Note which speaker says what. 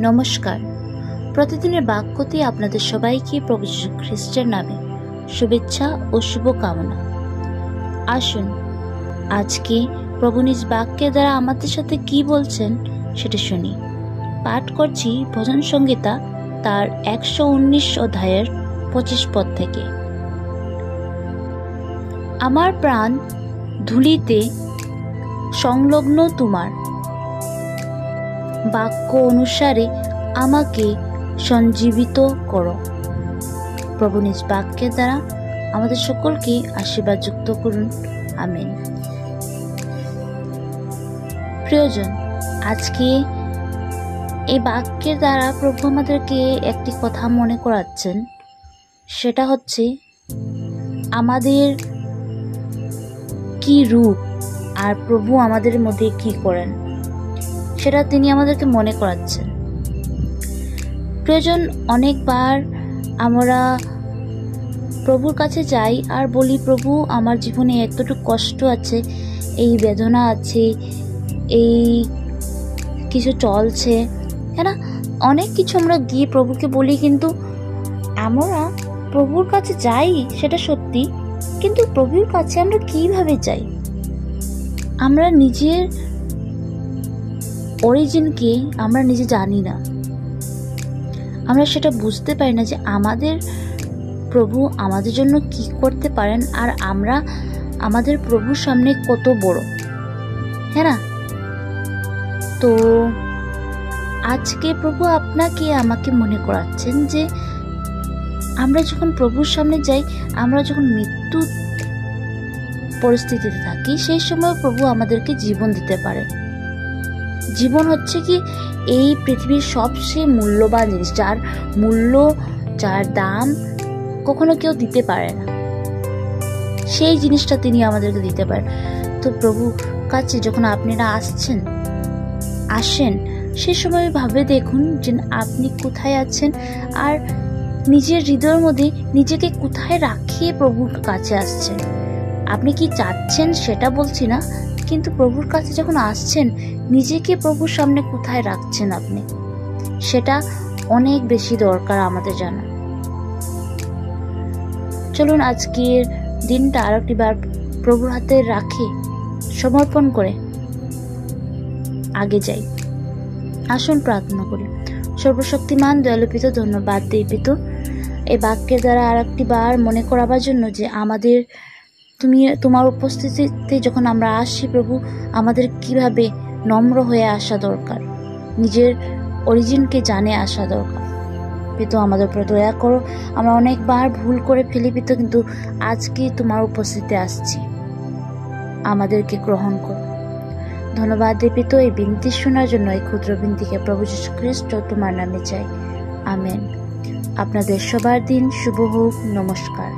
Speaker 1: নমস্কার। প্রতিদিনের বাক্যতে আপনাদের সবাইকে প্রভু যীশু খ্রিস্টের নামে শুভেচ্ছা ও শুভকামনা। আসুন আজকে প্রভু নিজ বাক্যের দ্বারা আমাদের সাথে কি বলছেন সেটা শুনি। পাঠ করছি ভজন সংহিতা তার 119 অধ্যায়ের 25 পদ থেকে। আমার প্রাণ ধূলিতে সংলগ্ন, তোমার বাক্য অনুসারে আমাকে সঞ্জীবিত করো। প্রভু নিজ বাক্যের দ্বারা আমাদের সকলকে আশীর্বাদ যুক্ত করুন, আমেন। প্রিয়জন, আজকে এই বাক্যের দ্বারা প্রভু আমাদেরকে একটি কথা মনে করাচ্ছেন, সেটা হচ্ছে আমাদের কি রূপ আর প্রভু আমাদের মধ্যে কি করেন সেটা তিনি আমাদেরকে মনে করাচ্ছেন। প্রয়োজন অনেকবার আমরা প্রভুর কাছে যাই আর বলি, প্রভু আমার জীবনে এতটুকু কষ্ট আছে, এই বেদনা আছে, এই কিছু চলছে, হ্যাঁ না, অনেক কিছু আমরা গিয়ে প্রভুকে বলি, কিন্তু আমরা প্রভুর কাছে যাই সেটা সত্যি, কিন্তু প্রভুর কাছে আমরা কিভাবে যাই? আমরা নিজের অরিজিনকে আমরা নিজে জানি না, আমরা সেটা বুঝতে পারি না যে আমাদের প্রভু আমাদের জন্য কি করতে পারেন আর আমরা আমাদের প্রভুর সামনে কত বড়, হ্যাঁ না। তো আজকে প্রভু আপনাকে আমাকে মনে করাচ্ছেন যে আমরা যখন প্রভুর সামনে যাই, আমরা যখন মৃত্যু পরিস্থিতিতে থাকি, সেই সময় প্রভু আমাদেরকে জীবন দিতে পারে। জীবন হচ্ছে কি এই পৃথিবীর সবচেয়ে মূল্যবান জিনিস, যার মূল্য, যার দাম কখনো কেউ দিতে পারে না, সেই জিনিসটা তিনি আমাদেরকে দিতে পারেন। তো প্রভু কাছে যখন আপনারা আসেন, সে সময় ভাবে দেখুন যে আপনি কোথায় আছেন আর নিজের হৃদয়ের মধ্যে নিজেকে কোথায় রাখিয়ে প্রভুর কাছে আসছেন। আপনি কি চাচ্ছেন সেটা বলছি না, কিন্তু প্রভুর কাছে যখন আসছেন, নিজেকে প্রভুর সামনে কোথায় রাখছেন আপনি, সেটা অনেক বেশি দরকার আমাদের জানা। চলুন আজকের দিনটা আর একটিবার প্রভুর হাতে রাখে সমর্পণ করে আগে যাই। আসুন প্রার্থনা করি। সর্বশক্তিমান দয়ালু পিতা, ধন্যবাদ দেই পিতা এই বাক্যের দ্বারা আর একটিবার মনে করাবার জন্য যে আমাদের তোমার উপস্থিতিতে যখন আমরা আসি প্রভু, আমাদের কিভাবে নম্র হয়ে আসা দরকার, নিজের অরিজিনকে জানে আসা দরকার। পিতা আমাদের উপরে দয়া করো, আমরা অনেকবার ভুল করে ফেলি পিতা, কিন্তু আজকে তোমার উপস্থিতিতে আসছি, আমাদেরকে গ্রহণ করো। ধন্যবাদ দে পিতা এই বিনতি শোনার জন্য। এই ক্ষুদ্র বিনতিকে প্রভু যীশু খ্রিস্ট তোমার নামে চাই, আমেন। আপনাদের সবার দিন শুভ হোক। নমস্কার।